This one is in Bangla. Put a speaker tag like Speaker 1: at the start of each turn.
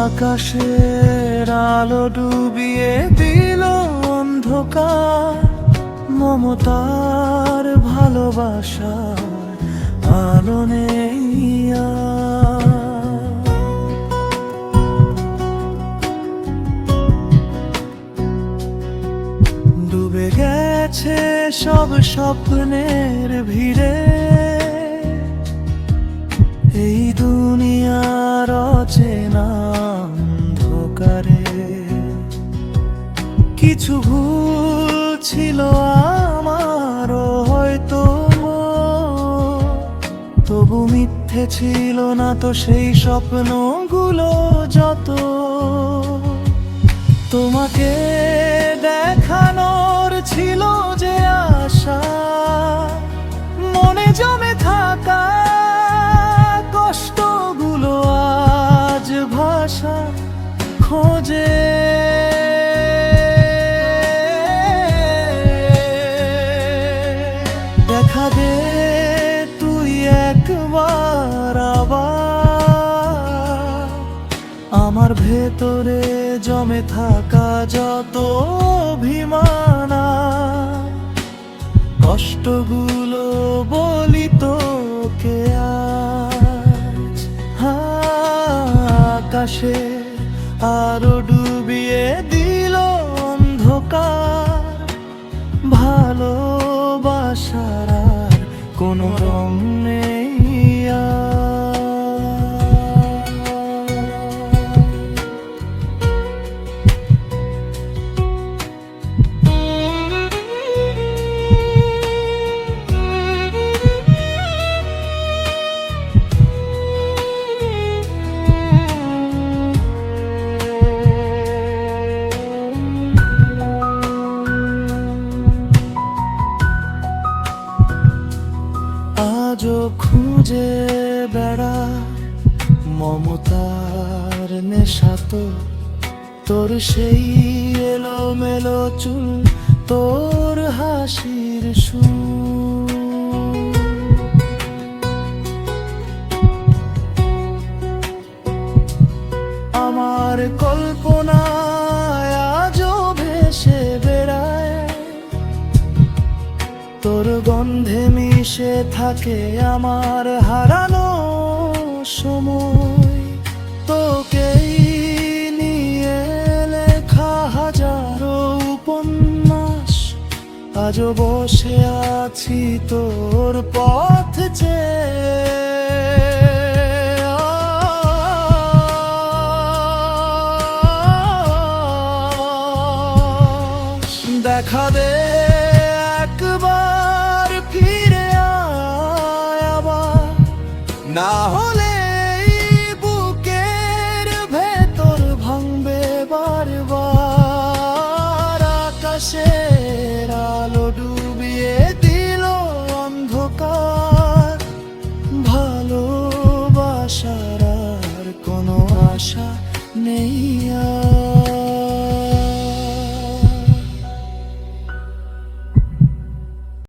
Speaker 1: আকাশের আলো ডুবিয়ে দিল অন্ধকার, মমতার ভালোবাসার আলো নেই আর। ডুবে গেছে সব স্বপ্নের ভিড়ে, এই দুনিয়ার অচেনা অন্ধকারে। কিছু ভুল ছিল আমারও হয়তো, তবু মিথ্যে ছিল না তো সেই স্বপ্নগুলো যত। তোমাকে দেখানোর ছিল যে আশা, মনে জমে থাকা কষ্টগুলো আজ ভাষা খোঁজে। দেখা দে তুই একবার আবার, আমার ভেতরে জমে থাকা যত অভিমান, কষ্টগুলো বলি তোকে আজ। আকাশে আরো ডুবিয়ে দিল অন্ধকার, ভালোবাসার আর কোনো রং নেই আর। আজও খুঁজে বেড়া মমতার নেশা তো, তোর সেই এলোমেলো চুল, তোর হাসির সুর। আমার কল্পনায় আজও ভেসে বেড়ায়, তোর গন্ধে মিশে থাকে আমার হারানো সময়। তোকেই নিয়ে লেখা হাজারো উপন্যাস, আজও বসে আছি তোর পথ চেয়ে। দেখা দে একবার ফিরে আয় আবার, না হলে বুকের ভেতর ভাঙবে বারবার। আকাশের আলো ডুবিয়ে দিল অন্ধকার, ভালোবাসার আর কোনো আশা নেই।